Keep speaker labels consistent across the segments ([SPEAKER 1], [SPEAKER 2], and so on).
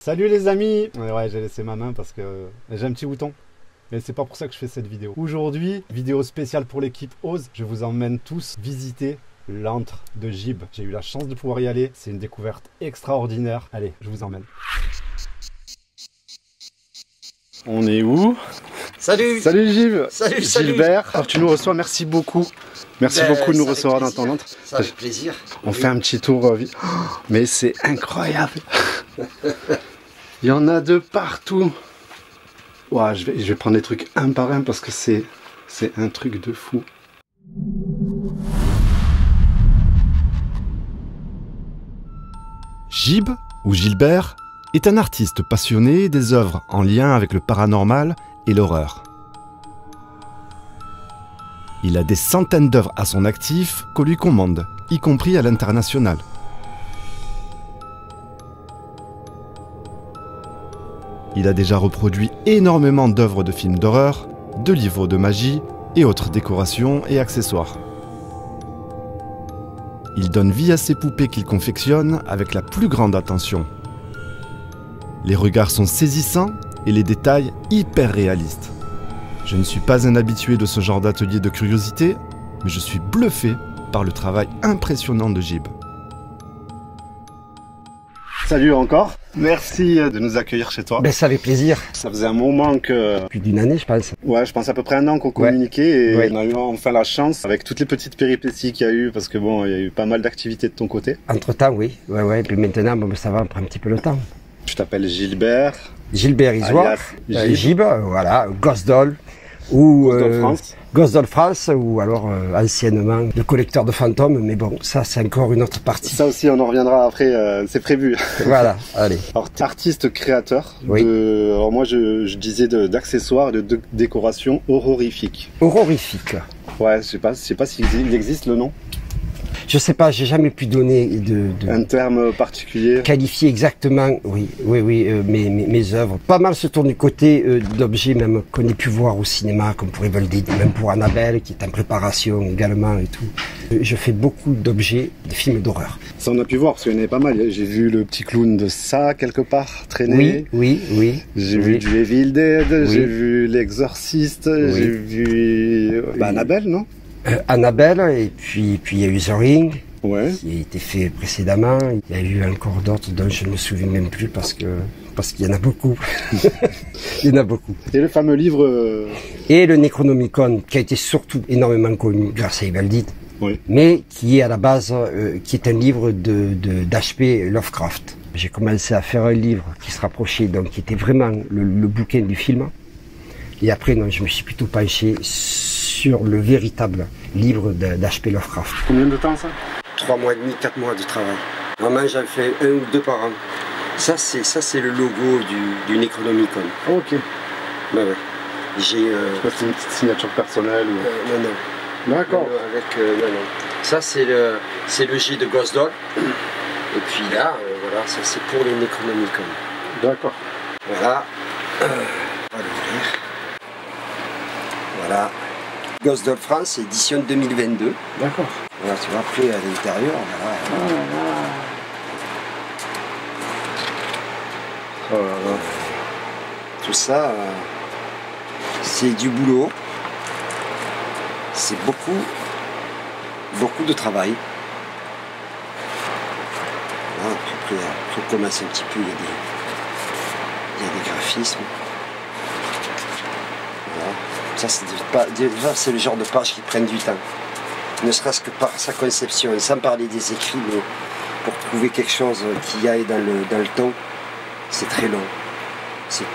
[SPEAKER 1] Salut les amis! Ouais, j'ai laissé ma main parce que j'ai un petit bouton. Mais c'est pas pour ça que je fais cette vidéo. Aujourd'hui, vidéo spéciale pour l'équipe Ose. Je vous emmène tous visiter l'antre de Gib. J'ai eu la chance de pouvoir y aller. C'est une découverte extraordinaire. Allez, je vous emmène. On est où?
[SPEAKER 2] Salut!
[SPEAKER 1] Salut Gib!
[SPEAKER 2] Salut!
[SPEAKER 1] Gilbert, alors tu nous reçois, merci beaucoup. Merci beaucoup de nous recevoir dans ton antre.
[SPEAKER 2] Ça fait plaisir.
[SPEAKER 1] On fait un petit tour. Mais c'est incroyable! Il y en a de partout. Ouah, je vais prendre les trucs un par un parce que c'est un truc de fou. Gib, ou Gilbert, est un artiste passionné des œuvres en lien avec le paranormal et l'horreur. Il a des centaines d'œuvres à son actif qu'on lui commande, y compris à l'international. Il a déjà reproduit énormément d'œuvres de films d'horreur, de livres de magie et autres décorations et accessoires. Il donne vie à ses poupées qu'il confectionne avec la plus grande attention. Les regards sont saisissants et les détails hyper réalistes. Je ne suis pas un habitué de ce genre d'atelier de curiosité, mais je suis bluffé par le travail impressionnant de Gib. Salut encore, merci de nous accueillir chez toi.
[SPEAKER 2] Ben, ça fait plaisir.
[SPEAKER 1] Ça faisait un moment que...
[SPEAKER 2] Plus d'une année, je pense.
[SPEAKER 1] Ouais, je pense à peu près un an qu'on communiquait et
[SPEAKER 2] Ouais.
[SPEAKER 1] on a eu enfin la chance, avec toutes les petites péripéties qu'il y a eu, parce que bon, il y a eu pas mal d'activités de ton côté.
[SPEAKER 2] Entre-temps, oui. Ouais. Puis maintenant, bon, ça va, on prend un petit peu le temps.
[SPEAKER 1] Je t'appelle Gilbert.
[SPEAKER 2] Gilbert Isoire,
[SPEAKER 1] alias
[SPEAKER 2] Gib, voilà, Ghost Doll, ou
[SPEAKER 1] Ghost Doll France.
[SPEAKER 2] Ghost Doll France, ou alors anciennement le collecteur de fantômes, mais bon, ça c'est encore une autre partie.
[SPEAKER 1] Ça aussi, on en reviendra après, c'est prévu.
[SPEAKER 2] Voilà, allez.
[SPEAKER 1] Alors, t'es artiste créateur.
[SPEAKER 2] Oui.
[SPEAKER 1] Alors moi, je disais d'accessoires, de décorations horrifiques.
[SPEAKER 2] Horrifique.
[SPEAKER 1] Ouais, je sais pas s'il existe le nom.
[SPEAKER 2] Je sais pas, j'ai jamais pu donner
[SPEAKER 1] Un terme particulier.
[SPEAKER 2] qualifier exactement, oui, mes œuvres. Pas mal se tourne du côté d'objets même qu'on ait pu voir au cinéma, comme pour Evil Dead, même pour Annabelle, qui est en préparation également et tout. Je fais beaucoup d'objets, des films d'horreur.
[SPEAKER 1] Ça, on a pu voir, parce qu'il y en avait pas mal. J'ai vu le petit clown de ça, quelque part, traîner.
[SPEAKER 2] Oui.
[SPEAKER 1] J'ai vu du Evil Dead, j'ai vu l'Exorciste, j'ai vu... Annabelle, non?
[SPEAKER 2] Annabelle, et puis il y a eu The Ring,
[SPEAKER 1] Ouais.
[SPEAKER 2] qui a été fait précédemment. Il y a eu encore d'autres dont je ne me souviens même plus parce qu'il y en a beaucoup. Il y en a beaucoup.
[SPEAKER 1] Et le fameux livre...
[SPEAKER 2] Et le Necronomicon, qui a été surtout énormément connu grâce à Evil Dead,
[SPEAKER 1] Oui.
[SPEAKER 2] mais qui est à la base, qui est un livre d'H.P. Lovecraft. J'ai commencé à faire un livre qui se rapprochait, donc qui était vraiment le bouquin du film. Et après, non, je me suis plutôt penché sur le véritable livre d'H.P. Lovecraft.
[SPEAKER 1] Combien de temps, ça?
[SPEAKER 2] 3 mois et demi, 4 mois de travail. Vraiment, j'en fais 1 ou 2 par an. Ça, c'est le logo du Necronomicon.
[SPEAKER 1] Ok.
[SPEAKER 2] Ouais. J'ai...
[SPEAKER 1] C'est une petite signature personnelle ou...
[SPEAKER 2] non.
[SPEAKER 1] D'accord.
[SPEAKER 2] Non. Ça, c'est le J de Ghost Doll. Et puis là, voilà, ça c'est pour les Necronomicon.
[SPEAKER 1] D'accord.
[SPEAKER 2] Voilà. On va l'ouvrir. Voilà. Ghost Doll France, édition 2022.
[SPEAKER 1] D'accord.
[SPEAKER 2] Voilà, tu vois, après à l'intérieur, voilà.
[SPEAKER 1] Oh là là.
[SPEAKER 2] Tout ça, c'est du boulot. C'est beaucoup de travail. Voilà, après, on commence un petit peu, il y a des graphismes. Voilà. Ça, c'est le genre de pages qui prennent du temps. Ne serait-ce que par sa conception, sans parler des écrits, mais pour trouver quelque chose qui aille dans le ton, c'est très long. C'est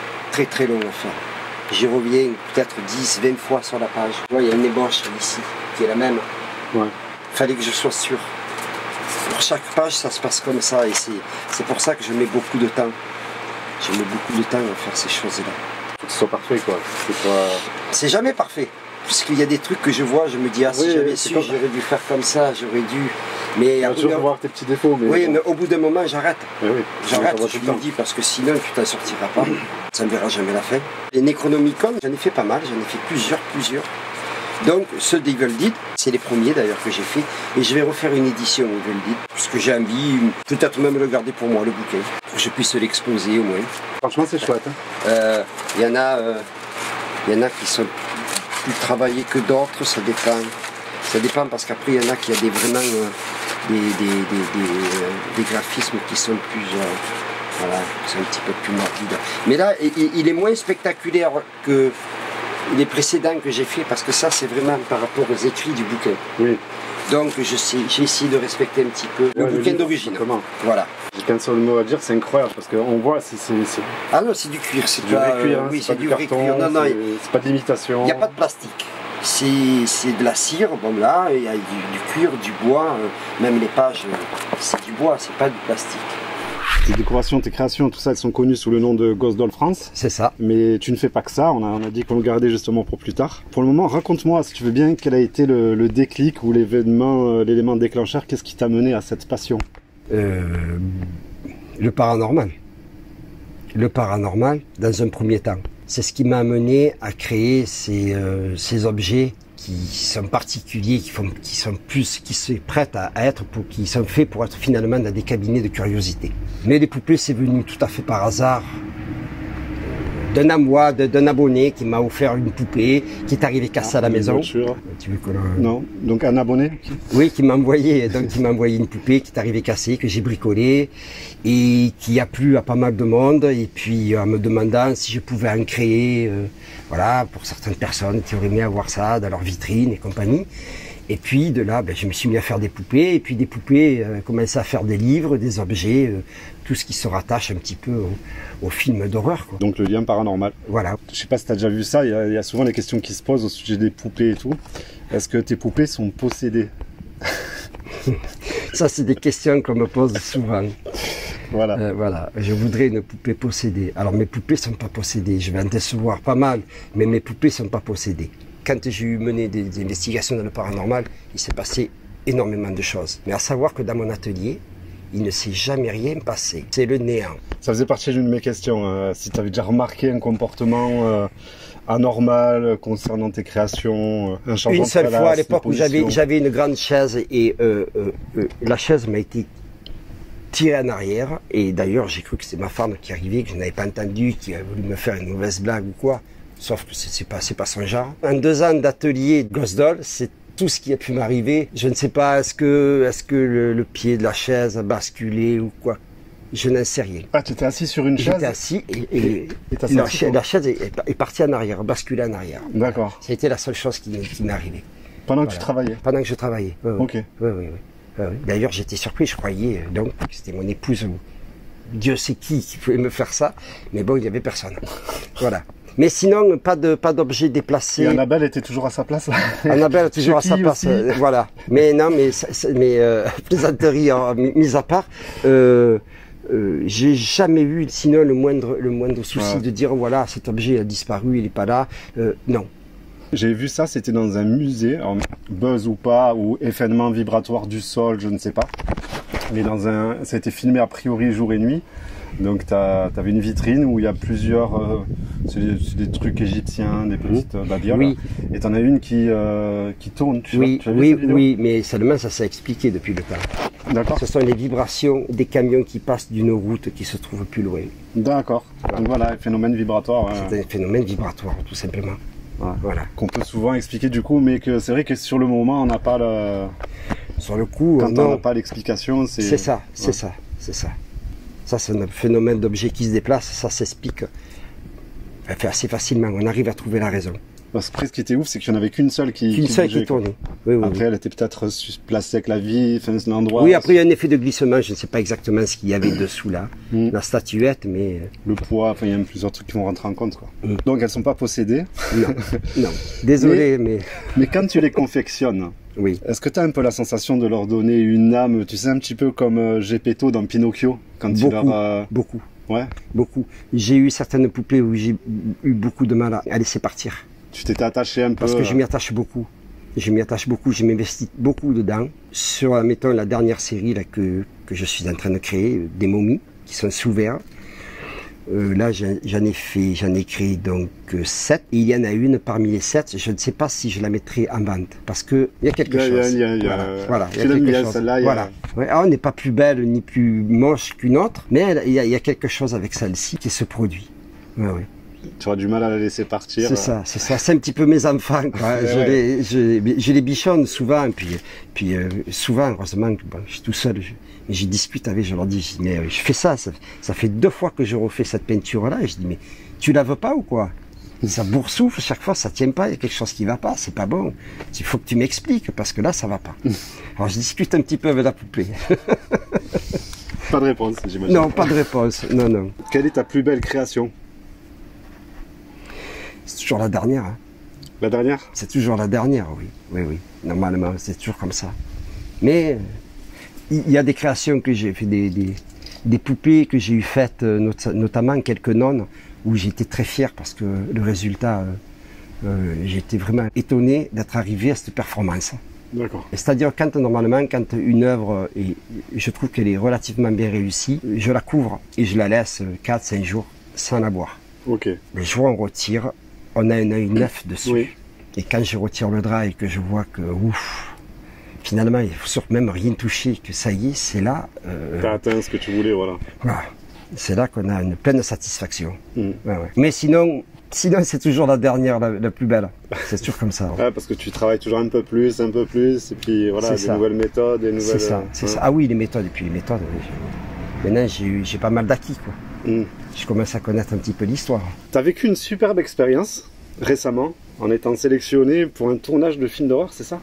[SPEAKER 2] très long à faire. J'y reviens peut-être 10, 20 fois sur la page. Il y a une ébauche ici, qui est la même.
[SPEAKER 1] Ouais.
[SPEAKER 2] Fallait que je sois sûr. Pour chaque page, ça se passe comme ça, et c'est pour ça que je mets beaucoup de temps. Je mets beaucoup de temps à faire ces choses-là.
[SPEAKER 1] Faut que ce soit parfait, quoi.
[SPEAKER 2] C'est jamais parfait. Puisqu'il y a des trucs que je vois, je me dis, ah, si
[SPEAKER 1] Oui,
[SPEAKER 2] j'avais
[SPEAKER 1] c'est
[SPEAKER 2] su,
[SPEAKER 1] comme...
[SPEAKER 2] j'aurais dû faire comme ça, j'aurais dû. Mais
[SPEAKER 1] tu vas toujours voir tes petits défauts. Mais
[SPEAKER 2] oui,
[SPEAKER 1] bon.
[SPEAKER 2] mais au bout d'un moment, j'arrête.
[SPEAKER 1] Mais oui.
[SPEAKER 2] J'arrête, je me dis, parce que sinon, tu t'en sortiras pas. Ça ne verra jamais la fin. Les Necronomicon, j'en ai fait pas mal, j'en ai fait plusieurs. Donc ceux d'Evil Dead, c'est les premiers d'ailleurs que j'ai fait. Et je vais refaire une édition Evil Dead, parce que j'ai envie, peut-être même le garder pour moi, le bouquin, pour que je puisse l'exposer au moins.
[SPEAKER 3] Franchement, c'est chouette. Hein.
[SPEAKER 2] Il y en a qui sont plus travaillés que d'autres, ça dépend. Ça dépend parce qu'après, il y en a qui a vraiment des graphismes qui sont plus... voilà, qui sont un petit peu plus morbides. Mais là, il est moins spectaculaire que les précédents que j'ai fait, parce que ça, c'est vraiment par rapport aux écrits du bouquin.
[SPEAKER 3] Oui.
[SPEAKER 2] Donc, j'ai essayé de respecter un petit peu le bouquin d'origine.
[SPEAKER 3] Comment?
[SPEAKER 2] Voilà.
[SPEAKER 3] J'ai qu'un seul mot à dire, c'est incroyable, parce qu'on voit, c'est...
[SPEAKER 2] Ah non, c'est du cuir. C'est
[SPEAKER 3] du vrai cuir,
[SPEAKER 2] oui,
[SPEAKER 3] c'est
[SPEAKER 2] du vrai cuir. Non, non,
[SPEAKER 3] c'est pas de l'imitation.
[SPEAKER 2] Il n'y a pas de plastique. C'est de la cire, bon là, il y a du cuir, du bois, même les pages, c'est du bois, c'est pas du plastique.
[SPEAKER 3] Tes décorations, tes créations, tout ça, elles sont connues sous le nom de Ghost Doll France.
[SPEAKER 2] C'est ça.
[SPEAKER 3] Mais tu ne fais pas que ça, on a dit qu'on le gardait justement pour plus tard. Pour le moment, raconte-moi, si tu veux bien, quel a été le déclic ou l'événement, l'élément déclencheur, qu'est-ce qui t'a mené à cette passion?
[SPEAKER 2] Le paranormal. Le paranormal, dans un premier temps. C'est ce qui m'a amené à créer ces objets qui sont particuliers, qui sont prêts à être, qui sont faits pour être finalement dans des cabinets de curiosité. Mais les poupées, c'est venu tout à fait par hasard d'un abonné qui m'a offert une poupée, qui est arrivé cassée à la maison. Tu veux que
[SPEAKER 3] non, donc un abonné?
[SPEAKER 2] Oui, qui m'a envoyé une poupée qui est arrivée cassée, que j'ai bricolée et qui a plu à pas mal de monde. Et puis en me demandant si je pouvais en créer, voilà, pour certaines personnes qui auraient aimé avoir ça dans leur vitrine et compagnie. Et puis de là, je me suis mis à faire des poupées, et puis des poupées commençaient à faire des livres, des objets, tout ce qui se rattache un petit peu au film d'horreur.
[SPEAKER 3] Donc le lien paranormal.
[SPEAKER 2] Voilà.
[SPEAKER 3] Je sais pas si tu as déjà vu ça, il y a souvent des questions qui se posent au sujet des poupées et tout. Est-ce que tes poupées sont possédées?
[SPEAKER 2] Ça, c'est des questions qu'on me pose souvent.
[SPEAKER 3] Voilà.
[SPEAKER 2] Voilà, je voudrais une poupée possédée. Alors mes poupées ne sont pas possédées, je vais en décevoir pas mal, mais mes poupées ne sont pas possédées. Quand j'ai mené des investigations dans le paranormal, il s'est passé énormément de choses. Mais à savoir que dans mon atelier, il ne s'est jamais rien passé. C'est le néant.
[SPEAKER 3] Ça faisait partie d'une de mes questions. Si tu avais déjà remarqué un comportement anormal concernant tes créations, un changement
[SPEAKER 2] une seule
[SPEAKER 3] de place,
[SPEAKER 2] fois à l'époque où j'avais une grande chaise et la chaise m'a été tirée en arrière. Et d'ailleurs, j'ai cru que c'était ma femme qui arrivait, que je n'avais pas entendu, qui a voulu me faire une mauvaise blague ou quoi. Sauf que c'est pas son genre. En 2 ans d'atelier Ghost Doll, c'est tout ce qui a pu m'arriver. Je ne sais pas, est-ce que le pied de la chaise a basculé ou quoi. Je n'en sais rien.
[SPEAKER 3] Ah, tu étais assis sur une chaise?
[SPEAKER 2] J'étais assis et la chaise est partie en arrière, basculée en arrière.
[SPEAKER 3] D'accord.
[SPEAKER 2] Ça a été la seule chose qui m'est arrivée.
[SPEAKER 3] Pendant que tu travaillais? Pendant
[SPEAKER 2] que je travaillais.
[SPEAKER 3] Ok.
[SPEAKER 2] Oui. D'ailleurs, j'étais surpris, je croyais donc que c'était mon épouse ou Dieu sait qui pouvait me faire ça. Mais bon, il n'y avait personne. Voilà. Mais sinon, pas d'objet déplacé.
[SPEAKER 3] Et Annabelle était toujours à sa place.
[SPEAKER 2] Annabelle est toujours à sa place, voilà. Mais non, mais plaisanterie mise à part, j'ai jamais eu sinon le moindre souci de dire voilà, cet objet a disparu, il n'est pas là. Non.
[SPEAKER 3] J'ai vu ça, c'était dans un musée, alors, buzz ou pas, ou effondrement vibratoire du sol, je ne sais pas. Mais ça a été filmé a priori jour et nuit. Donc tu avais une vitrine où il y a plusieurs, c'est des trucs égyptiens, des petites babioles. Oui. Et tu en as une qui tourne, tu vois,
[SPEAKER 2] oui, mais seulement ça s'est expliqué depuis le temps.
[SPEAKER 3] D'accord.
[SPEAKER 2] Ce sont les vibrations des camions qui passent d'une route qui se trouve plus loin.
[SPEAKER 3] D'accord. Donc voilà, phénomène vibratoire.
[SPEAKER 2] C'est un phénomène vibratoire, tout simplement.
[SPEAKER 3] Ouais. Voilà. Qu'on peut souvent expliquer du coup, mais que c'est vrai que sur le moment, on n'a pas le...
[SPEAKER 2] Sur le coup,
[SPEAKER 3] quand on n'a pas l'explication, c'est...
[SPEAKER 2] C'est ça. Ça, c'est un phénomène d'objet qui se déplace, ça s'explique assez facilement. On arrive à trouver la raison.
[SPEAKER 3] Parce que ce qui était ouf, c'est qu'il n'y en avait qu'une seule qui
[SPEAKER 2] tournait. Oui,
[SPEAKER 3] après, elle était peut-être placée avec la vie, l'endroit.
[SPEAKER 2] Oui, après, il y a un effet de glissement. Je ne sais pas exactement ce qu'il y avait dessous là, la statuette, mais...
[SPEAKER 3] Le poids, enfin, il y a plusieurs trucs qui vont rentrer en compte, quoi. Donc, elles ne sont pas possédées.
[SPEAKER 2] Non. Désolé, mais...
[SPEAKER 3] Mais quand tu les confectionnes,
[SPEAKER 2] oui.
[SPEAKER 3] Est-ce que tu as un peu la sensation de leur donner une âme, tu sais, un petit peu comme Geppetto dans Pinocchio, quand
[SPEAKER 2] Beaucoup.
[SPEAKER 3] Ouais.
[SPEAKER 2] Beaucoup. J'ai eu certaines poupées où j'ai eu beaucoup de mal à laisser partir.
[SPEAKER 3] Tu t'étais attaché un peu?
[SPEAKER 2] Parce que je m'y attache beaucoup. Je m'investis beaucoup dedans. Sur, mettons, la dernière série là, que je suis en train de créer, des momies qui sont sous verre. Là, j'en ai créé donc 7. Et il y en a une parmi les 7, je ne sais pas si je la mettrai en vente. Parce qu'il y a quelque chose. Voilà, il y a quelque chose. Voilà. Ouais, alors, elle n'est pas plus belle ni plus moche qu'une autre, mais il y a quelque chose avec celle-ci qui se produit. Ouais, ouais.
[SPEAKER 3] Tu auras du mal à la laisser partir.
[SPEAKER 2] C'est ça, c'est ça. C'est un petit peu mes enfants, quoi. Je les bichonne souvent, puis souvent, heureusement, bon, je suis tout seul, j'y discute avec, je leur dis, mais je fais ça fait 2 fois que je refais cette peinture-là, et je dis, mais tu la veux pas ou quoi? Ça boursoufle, chaque fois, ça tient pas, il y a quelque chose qui va pas, c'est pas bon. Il faut que tu m'expliques, parce que là, ça va pas. Alors, je discute un petit peu avec la poupée.
[SPEAKER 3] Pas de réponse, j'imagine.
[SPEAKER 2] Non, pas de réponse, non, non.
[SPEAKER 3] Quelle est ta plus belle création?
[SPEAKER 2] C'est toujours la dernière. Hein.
[SPEAKER 3] La dernière?
[SPEAKER 2] C'est toujours la dernière, oui. Oui, oui. Normalement, c'est toujours comme ça. Mais il y a des créations que j'ai fait, des poupées que j'ai eu faites, notamment quelques nonnes, où j'étais très fier parce que le résultat, j'étais vraiment étonné d'être arrivé à cette performance.
[SPEAKER 3] D'accord.
[SPEAKER 2] C'est-à-dire normalement, quand une œuvre, et je trouve qu'elle est relativement bien réussie, je la couvre et je la laisse 4-5 jours sans la boire.
[SPEAKER 3] Ok.
[SPEAKER 2] Le jour où on retire, on a un œil neuf dessus.
[SPEAKER 3] Oui.
[SPEAKER 2] Et quand je retire le drap et que je vois que, ouf, finalement, il faut surtout même rien toucher, que ça y est, c'est là.
[SPEAKER 3] T'as atteint ce que tu voulais, voilà.
[SPEAKER 2] Voilà. C'est là qu'on a une pleine satisfaction.
[SPEAKER 3] Mm.
[SPEAKER 2] Ouais, ouais. Mais sinon c'est toujours la dernière, la plus belle. C'est toujours comme ça.
[SPEAKER 3] Ouais, parce que tu travailles toujours un peu plus, et puis voilà, des nouvelles méthodes, des nouvelles...
[SPEAKER 2] C'est ça. Ah oui, les méthodes, et puis les méthodes. Maintenant, j'ai pas mal d'acquis, quoi.
[SPEAKER 3] Mm.
[SPEAKER 2] Je commence à connaître un petit peu l'histoire.
[SPEAKER 3] T'as vécu une superbe expérience récemment en étant sélectionné pour un tournage de film d'horreur, c'est ça?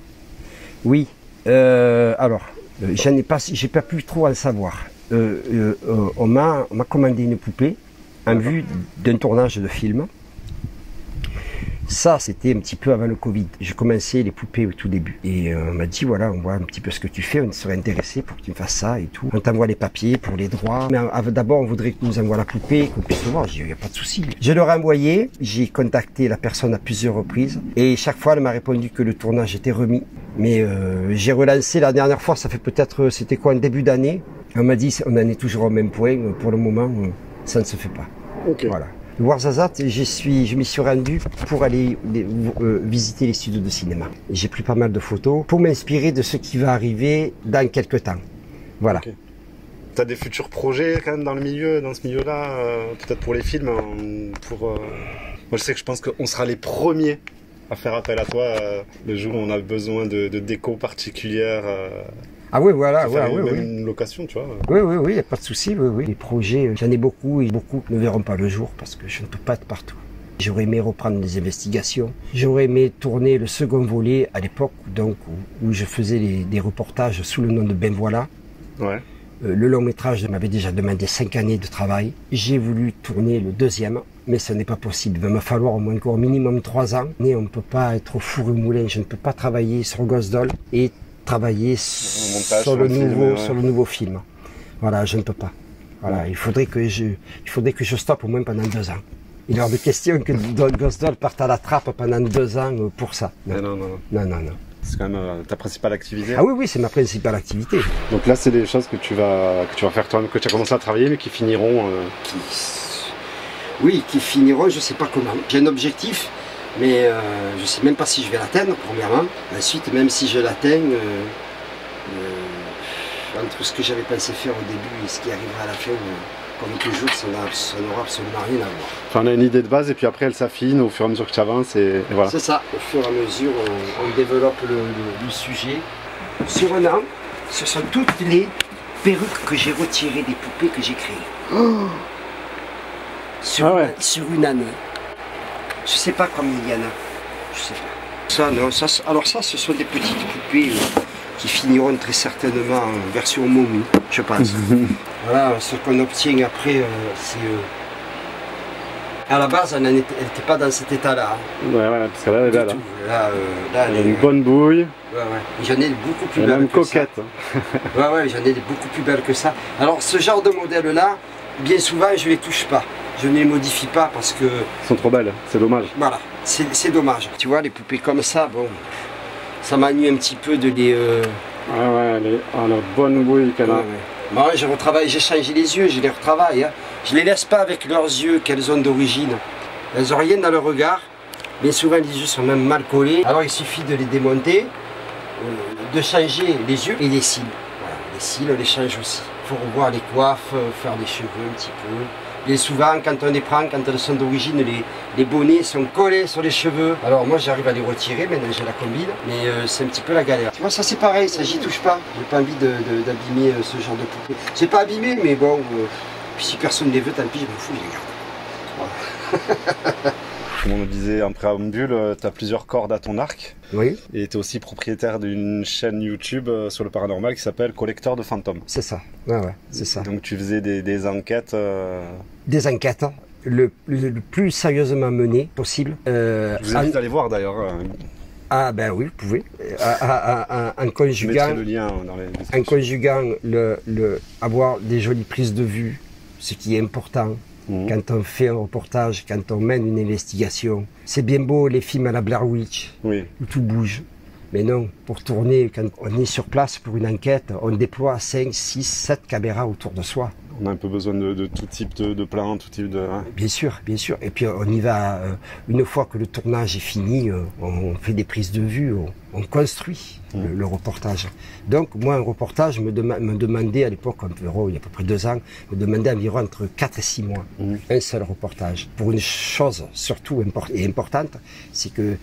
[SPEAKER 2] Oui. Alors, j'ai pas pu trop en savoir. On m'a commandé une poupée en vue d'un tournage de film. Ça, c'était un petit peu avant le Covid. Je commençais les poupées au tout début. Et on m'a dit, voilà, on voit un petit peu ce que tu fais, on serait intéressé pour que tu me fasses ça et tout. On t'envoie les papiers pour les droits. Mais d'abord, on voudrait que tu nous envoies la poupée, qu'on puisse le voir. J'ai dit, il n'y a pas de souci. Je leur ai envoyé, j'ai contacté la personne à plusieurs reprises. Et chaque fois, elle m'a répondu que le tournage était remis. Mais j'ai relancé la dernière fois, ça fait peut-être, c'était quoi, un début d'année. On m'a dit, on en est toujours au même point. Pour le moment, ça ne se fait pas.
[SPEAKER 3] Ok.
[SPEAKER 2] Voilà. Le Ouarzazate, je m'y suis rendu pour aller visiter les studios de cinéma. J'ai pris pas mal de photos pour m'inspirer de ce qui va arriver dans quelques temps. Voilà.
[SPEAKER 3] Okay. Tu as des futurs projets quand même dans ce milieu-là, peut-être pour les films, Moi je sais que je pense qu'on sera les premiers à faire appel à toi le jour où on a besoin de déco particulière.
[SPEAKER 2] Ah oui, voilà,
[SPEAKER 3] une location, tu vois.
[SPEAKER 2] Oui, il n'y a pas de souci, oui. Les projets, j'en ai beaucoup et beaucoup ne verront pas le jour parce que je ne peux pas être partout. J'aurais aimé reprendre des investigations. J'aurais aimé tourner le second volet à l'époque donc où je faisais des reportages sous le nom de Ben Voilà.
[SPEAKER 3] Ouais.
[SPEAKER 2] Le long métrage m'avait déjà demandé 5 années de travail. J'ai voulu tourner le deuxième, mais ce n'est pas possible. Il va me falloir au moins encore minimum 3 ans. Mais on ne peut pas être au four et au moulin. Je ne peux pas travailler sur Ghost Doll et travailler sur le nouveau film. Voilà, je ne peux pas. Voilà, ouais. Il faudrait que je stoppe au moins pendant 2 ans. Il est hors de question que Ghost Doll parte à la trappe pendant 2 ans pour ça. Non.
[SPEAKER 3] C'est quand même ta principale activité.
[SPEAKER 2] Ah oui, c'est ma principale activité.
[SPEAKER 3] Donc là, c'est des choses que tu vas faire toi-même, que tu as commencé à travailler, mais qui finiront...
[SPEAKER 2] Oui, qui finiront, je ne sais pas comment. J'ai un objectif, mais je ne sais même pas si je vais l'atteindre, premièrement. Ensuite, même si je l'atteins, entre ce que j'avais pensé faire au début et ce qui arrivera à la fin, comme toujours, ça n'aura absolument rien à voir.
[SPEAKER 3] Enfin, on a une idée de base et puis après elle s'affine au fur et à mesure que tu avances et voilà.
[SPEAKER 2] C'est ça, au fur et à mesure on développe le sujet. Sur un an, ce sont toutes les perruques que j'ai retirées des poupées que j'ai créées. Oh sur une année. Je ne sais pas combien il y en a. Je sais pas. Ça, ce sont des petites poupées qui finiront très certainement en version momie, je pense. Voilà, ce qu'on obtient après, c'est... À la base, elle n'était pas dans cet état-là.
[SPEAKER 3] Ouais, parce que là, elle est belle.
[SPEAKER 2] Là,
[SPEAKER 3] elle a une bonne bouille.
[SPEAKER 2] Ouais. J'en ai beaucoup plus belle que
[SPEAKER 3] coquette.
[SPEAKER 2] Ça. Ouais, j'en ai beaucoup plus belles que ça. Alors, ce genre de modèle-là, bien souvent, je ne les touche pas. Je ne les modifie pas parce que...
[SPEAKER 3] Elles sont trop belles, c'est dommage.
[SPEAKER 2] Voilà, c'est dommage. Tu vois, les poupées comme ça, bon, ça m'ennuie un petit peu de les...
[SPEAKER 3] Ah ouais, elle a bonne bouille qu'elle a.
[SPEAKER 2] Moi, je retravaille, j'ai changé les yeux, je les retravaille. Hein. Je ne les laisse pas avec leurs yeux qu'elles ont d'origine. Elles n'ont rien dans le regard. Bien souvent, les yeux sont même mal collés. Alors, il suffit de les démonter, de changer les yeux et les cils. Voilà, les cils, on les change aussi. Il faut revoir les coiffes, faire des cheveux un petit peu. Et souvent, quand on les prend, quand elles sont d'origine, les bonnets sont collés sur les cheveux. Alors moi, j'arrive à les retirer, maintenant j'ai la combine, mais c'est un petit peu la galère. Tu vois, ça c'est pareil, ça j'y touche pas. J'ai pas envie d'abîmer ce genre de poupée. C'est pas abîmé, mais bon, puis si personne ne les veut, tant pis, je m'en fous, je les garde. Voilà.
[SPEAKER 3] Comme on le disait en préambule, tu as plusieurs cordes à ton arc.
[SPEAKER 2] Oui.
[SPEAKER 3] Et tu es aussi propriétaire d'une chaîne YouTube sur le paranormal qui s'appelle Collecteur de fantômes.
[SPEAKER 2] C'est ça, ouais, c'est ça.
[SPEAKER 3] Donc tu faisais des enquêtes.
[SPEAKER 2] Des enquêtes, le plus sérieusement menées possible.
[SPEAKER 3] Je vous invite à aller voir d'ailleurs.
[SPEAKER 2] Ah ben oui, vous pouvez. En conjuguant,
[SPEAKER 3] le lien dans les descriptions.
[SPEAKER 2] En conjuguant avoir des jolies prises de vue, ce qui est important. Quand on fait un reportage, quand on mène une investigation, c'est bien beau les films à la Blair Witch,
[SPEAKER 3] oui,
[SPEAKER 2] où tout bouge. Mais non, pour tourner, quand on est sur place pour une enquête, on déploie 5, 6, 7 caméras autour de soi.
[SPEAKER 3] On a un peu besoin de tout type de plan, tout type de... Hein.
[SPEAKER 2] Bien sûr, bien sûr. Et puis on y va, une fois que le tournage est fini, on fait des prises de vue, on construit le reportage. Donc moi, un reportage me demandait à l'époque, il y a à peu près 2 ans, me demandait environ entre 4 et 6 mois, un seul reportage. Pour une chose surtout importante, c'est que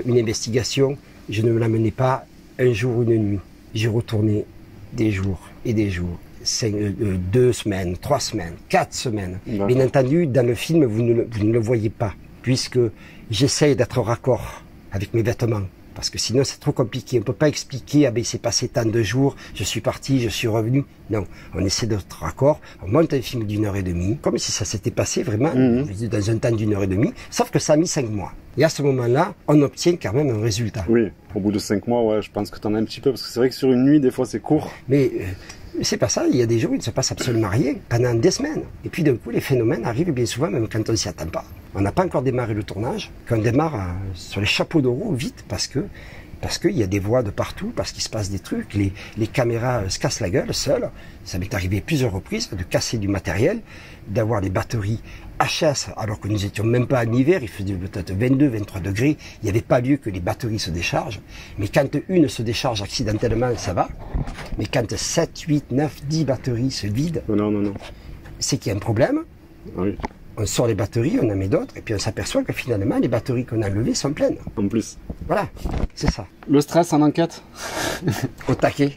[SPEAKER 2] une investigation, je ne me la menais pas un jour ou une nuit. J'y retournais des jours et des jours. 2 semaines, 3 semaines, 4 semaines. Bien entendu, dans le film, vous ne le voyez pas, puisque j'essaye d'être raccord avec mes vêtements. Parce que sinon, c'est trop compliqué. On ne peut pas expliquer, ah ben, il s'est passé tant de jours, je suis parti, je suis revenu. Non, on essaie d'être raccord, on monte un film d'1h30, comme si ça s'était passé vraiment dans un temps d'1h30, sauf que ça a mis 5 mois. Et à ce moment-là, on obtient quand même un résultat.
[SPEAKER 3] Oui, au bout de 5 mois, ouais, je pense que tu en as un petit peu, parce que c'est vrai que sur une nuit, des fois, c'est court.
[SPEAKER 2] Mais c'est pas ça, il y a des jours où il ne se passe absolument rien, pendant des semaines. Et puis d'un coup, les phénomènes arrivent bien souvent, même quand on ne s'y attend pas. On n'a pas encore démarré le tournage, qu'on démarre sur les chapeaux de roue vite, parce qu'il y a des voix de partout, parce qu'il se passe des trucs, les caméras se cassent la gueule seules. Ça m'est arrivé plusieurs reprises de casser du matériel, d'avoir des batteries HS, alors que nous étions même pas en hiver, il faisait peut-être 22, 23 degrés, il n'y avait pas lieu que les batteries se déchargent. Mais quand une se décharge accidentellement, ça va. Mais quand 7, 8, 9, 10 batteries se vident, c'est qu'il y a un problème.
[SPEAKER 3] Oui.
[SPEAKER 2] On sort les batteries, on en met d'autres, et puis on s'aperçoit que finalement, les batteries qu'on a enlevées sont pleines.
[SPEAKER 3] En plus.
[SPEAKER 2] Voilà, c'est ça.
[SPEAKER 3] Le stress en enquête.
[SPEAKER 2] Au taquet.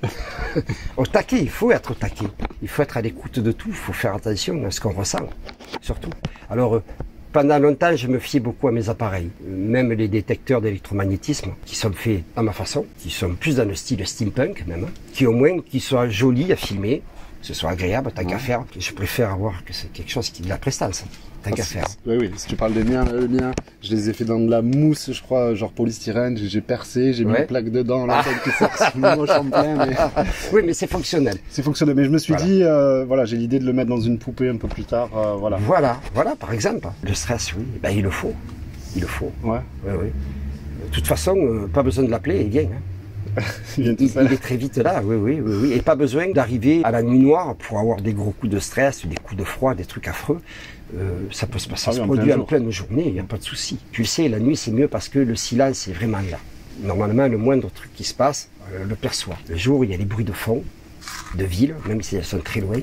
[SPEAKER 2] Au taquet, il faut être au taquet. Il faut être à l'écoute de tout, il faut faire attention à ce qu'on ressent, surtout. Alors, pendant longtemps, je me fiais beaucoup à mes appareils. Même les détecteurs d'électromagnétisme, qui sont faits à ma façon, qui sont plus dans le style steampunk même, qui au moins, qui soient jolis à filmer, que ce soit agréable, tant qu'à faire. Je préfère avoir que c'est quelque chose qui est de la prestance. Tant qu'à faire.
[SPEAKER 3] Oui, si tu parles des miens, les miens, je les ai fait dans de la mousse, je crois, genre polystyrène, j'ai percé, j'ai mis une plaque dedans, là, qui sort, c'est moche en plein, mais...
[SPEAKER 2] Oui, mais c'est fonctionnel.
[SPEAKER 3] C'est fonctionnel, mais je me suis dit, voilà, j'ai l'idée de le mettre dans une poupée un peu plus tard, voilà.
[SPEAKER 2] Voilà, par exemple. Le stress, oui, ben, il le faut. Il le faut.
[SPEAKER 3] Ouais.
[SPEAKER 2] Oui. De toute façon, pas besoin de l'appeler, il vient. Hein. Il est très vite là, oui. Et pas besoin d'arriver à la nuit noire pour avoir des gros coups de stress, des coups de froid, des trucs affreux. Ça peut se passer, ça se produit en pleine journée, il n'y a pas de souci. Tu le sais, la nuit c'est mieux parce que le silence est vraiment là. Normalement, le moindre truc qui se passe, on le perçoit. Le jour, il y a les bruits de fond, de ville, même si elles sont très loin,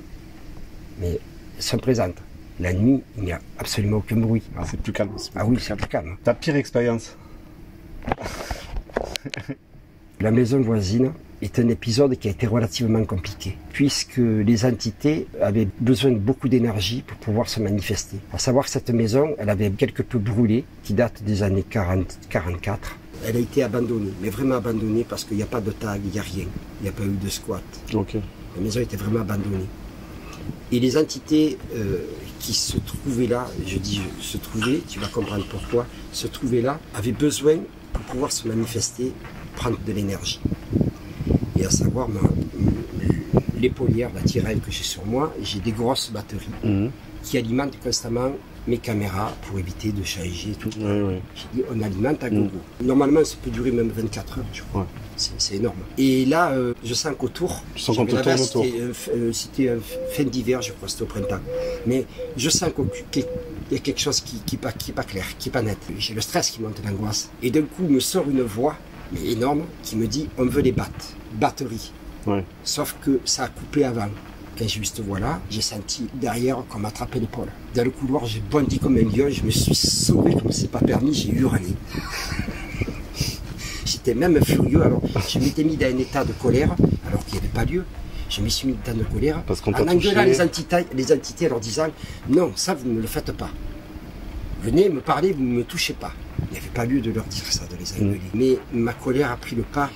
[SPEAKER 2] mais elles sont présentes. La nuit, il n'y a absolument aucun bruit.
[SPEAKER 3] Ah, c'est plus calme.
[SPEAKER 2] C'est plus calme.
[SPEAKER 3] Ta pire expérience?
[SPEAKER 2] La maison voisine est un épisode qui a été relativement compliqué, puisque les entités avaient besoin de beaucoup d'énergie pour pouvoir se manifester. À savoir que cette maison, elle avait quelque peu brûlé, qui date des années 40-44. Elle a été abandonnée, mais vraiment abandonnée parce qu'il n'y a pas de tag, il n'y a rien. Il n'y a pas eu de squat.
[SPEAKER 3] Okay.
[SPEAKER 2] La maison était vraiment abandonnée. Et les entités qui se trouvaient là, je dis se trouvaient, tu vas comprendre pourquoi, se trouvaient là, avaient besoin, pour pouvoir se manifester, prendre de l'énergie. Et à savoir, l'épaulière, la tirelle que j'ai sur moi, j'ai des grosses batteries qui alimentent constamment mes caméras pour éviter de changer tout.
[SPEAKER 3] Oui.
[SPEAKER 2] J'ai dit, on alimente à gogo. Normalement, ça peut durer même 24 heures, je crois. Ouais. C'est énorme. Et là, je sens qu'autour,
[SPEAKER 3] qu'on te tourne autour.
[SPEAKER 2] C'était fin d'hiver, je crois, c'était au printemps. Mais je sens qu'il y a quelque chose qui n'est pas clair, qui n'est pas net. J'ai le stress qui monte, l'angoisse. Et d'un coup, me sort une voix, mais énorme, qui me dit, on veut les battre. Batterie. Ouais. Sauf que ça a coupé avant. Quand j'ai eu cette voix-là, j'ai senti derrière qu'on m'attrapait l'épaule. Dans le couloir, j'ai bondi comme un lion, je me suis sauvé comme c'est pas permis, j'ai hurlé. J'étais même furieux, alors je m'étais mis dans un état de colère, alors qu'il n'y avait pas lieu. Je me suis mis dans un état de colère, en engueulant les entités en leur disant « Non, ça vous ne le faites pas. Venez me parler, vous ne me touchez pas. » Il n'y avait pas lieu de leur dire ça, de les engueuler. Mais ma colère a pris le pas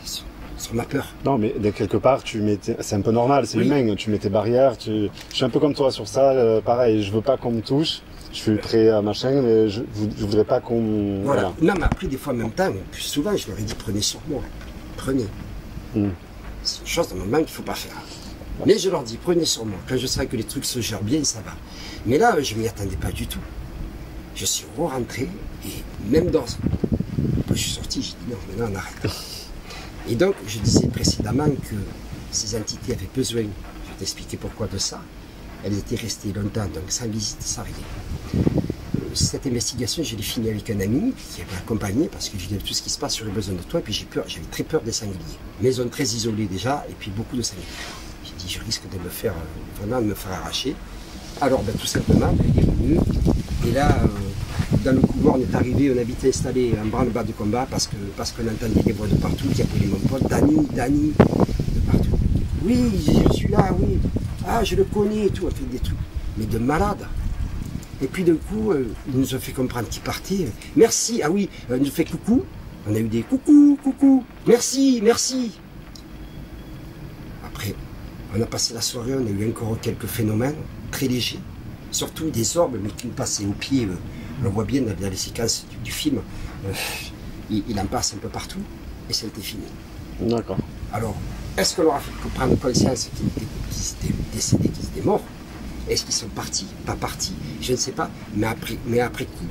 [SPEAKER 2] sur ma peur.
[SPEAKER 3] Non, mais de quelque part, c'est un peu normal, c'est humain, tu mets tes barrières, je suis un peu comme toi sur ça, pareil, je veux pas qu'on me touche, je suis prêt à machin, mais je voudrais pas qu'on...
[SPEAKER 2] Voilà. Non, mais après, des fois, en même temps, plus souvent, je leur ai dit, prenez sur moi, prenez. C'est une chose, dans mon moment, qu'il ne faut pas faire. Mais je leur dis, prenez sur moi, quand je sens que les trucs se gèrent bien, ça va. Mais là, je ne m'y attendais pas du tout. Je suis rentré, et même dans... Quand je suis sorti, j'ai dit, non, maintenant, on arrête. Et donc, je disais précédemment que ces entités avaient besoin, je vais t'expliquer pourquoi de ça, elles étaient restées longtemps, donc sans visite, sans rien. Cette investigation, je l'ai finie avec un ami qui m'avait accompagné parce que je disais tout ce qui se passe, j'aurais besoin de toi, et puis j'avais très peur des sangliers. Maison très isolée déjà, et puis beaucoup de sangliers. J'ai dit, je risque de me faire, vraiment de me faire arracher. Alors, ben, tout simplement, il est venu, et là, dans le couloir, on est arrivé, on habitait installé en branle-bas de combat parce qu'on entendait des voix de partout qui appelaient mon pote, Dani, de partout. Oui, je suis là, oui. Ah, je le connais et tout, on fait des trucs, mais de malade. Et puis d'un coup, il nous a fait comprendre qu'il partait. Merci, ah oui, il nous fait coucou. On a eu des coucou, merci. Après, on a passé la soirée, on a eu encore quelques phénomènes très légers, surtout des orbes, mais qui nous passaient aux pieds. On le voit bien dans les séquences du film, il en passe un peu partout, et c'était fini. D'accord. Alors, est-ce qu'on leur a fait prendre conscience qu'ils étaient décédés, qu'ils étaient morts? Est-ce qu'ils sont partis? Pas partis? Je ne sais pas. Mais après coup,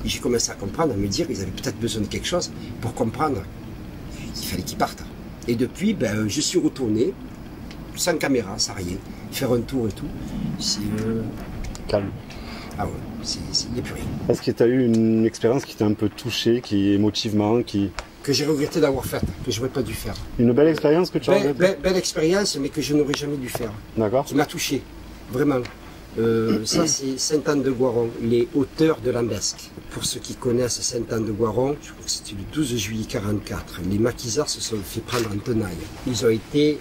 [SPEAKER 2] j'ai commencé à comprendre, à me dire qu'ils avaient peut-être besoin de quelque chose pour comprendre qu'il fallait qu'ils partent. Et depuis, ben, je suis retourné, sans caméra, sans rien, faire un tour et tout. C'est...
[SPEAKER 3] Calme.
[SPEAKER 2] Ah ouais, il n'y a plus rien.
[SPEAKER 3] Est-ce que tu as eu une expérience qui t'a un peu touché, qui émotivement,
[SPEAKER 2] que j'ai regretté d'avoir faite, que je n'aurais pas dû faire.
[SPEAKER 3] Une belle expérience que tu as
[SPEAKER 2] belle expérience, mais que je n'aurais jamais dû faire. D'accord. Qui m'a touché, vraiment. Ça, c'est Sainte-Anne-de-Gouaron, les hauteurs de Lambesque. Pour ceux qui connaissent Sainte-Anne-de-Gouaron, je crois que c'était le 12 juillet 1944. Les maquisards se sont fait prendre en tenaille. Ils ont été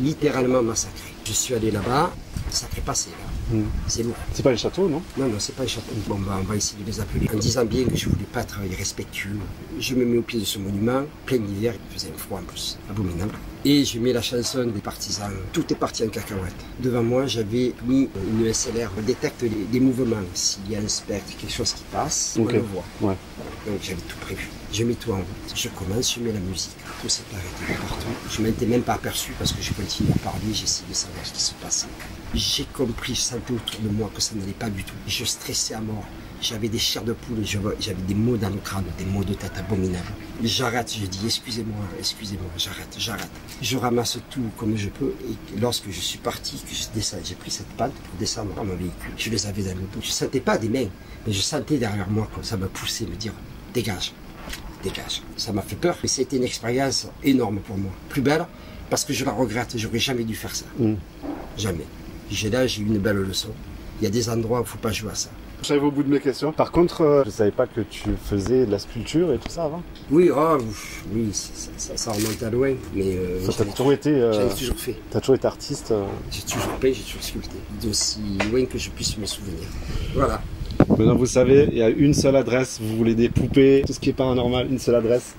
[SPEAKER 2] littéralement massacrés. Je suis allé là-bas, sacré passé là. C'est lourd.
[SPEAKER 3] C'est pas les châteaux, non? Non,
[SPEAKER 2] c'est pas les châteaux. Bon, on va essayer de les appeler. En disant bien que je voulais pas être irrespectueux. Je me mets au pied de ce monument, plein d'hiver, il faisait un froid en plus, abominable. Et je mets la chanson des partisans. Tout est parti en cacahuète. Devant moi, j'avais mis une SLR. On détecte les mouvements. S'il y a un spectre, quelque chose qui passe, on le voit. Ouais. Donc j'avais tout prévu. Je mets tout en route. Je commence, je mets la musique. Tout s'est arrêté de partout. Je ne m'étais même pas aperçu parce que je continuais à parler, j'essayais de savoir ce qui se passait. J'ai compris, je sentais autour de moi que ça n'allait pas du tout. Je stressais à mort. J'avais des chairs de poule, j'avais des maux dans le crâne, des maux de tête abominables. J'arrête, je dis excusez-moi, j'arrête. Je ramasse tout comme je peux et lorsque je suis parti, que je descends, j'ai pris cette pente pour descendre à mon véhicule. Je les avais dans le dos. Je ne sentais pas des mains, mais je sentais derrière moi que ça me poussait, me dire dégage. Ça m'a fait peur, mais c'était une expérience énorme pour moi. Plus belle, parce que je la regrette, j'aurais jamais dû faire ça. Jamais. J'ai eu une belle leçon. Il y a des endroits où il ne faut pas jouer à ça.
[SPEAKER 3] J'arrive au bout de mes questions. Par contre, je ne savais pas que tu faisais de la sculpture et tout ça avant.
[SPEAKER 2] Oui, ça remonte à loin. Mais
[SPEAKER 3] ça t'a toujours été.
[SPEAKER 2] J'en ai toujours fait.
[SPEAKER 3] Tu as toujours été artiste.
[SPEAKER 2] J'ai toujours peint, j'ai toujours sculpté. D'aussi loin que je puisse me souvenir. Voilà.
[SPEAKER 3] Maintenant, vous savez, il y a une seule adresse. Vous voulez des poupées, tout ce qui est paranormal, une seule adresse.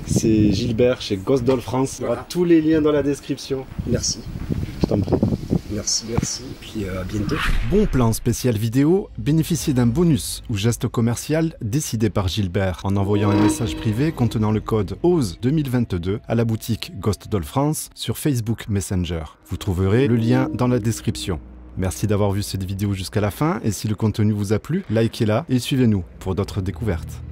[SPEAKER 3] C'est Gilbert chez Ghost Doll France. Voilà. Il y aura tous les liens dans la description.
[SPEAKER 2] Merci.
[SPEAKER 3] Je t'en prie.
[SPEAKER 2] Merci, et puis à bientôt.
[SPEAKER 1] Bon plan spécial vidéo, bénéficiez d'un bonus ou geste commercial décidé par Gilbert en envoyant un message privé contenant le code OSE 2022 à la boutique Ghost Doll France sur Facebook Messenger. Vous trouverez le lien dans la description. Merci d'avoir vu cette vidéo jusqu'à la fin et si le contenu vous a plu, likez-la et suivez-nous pour d'autres découvertes.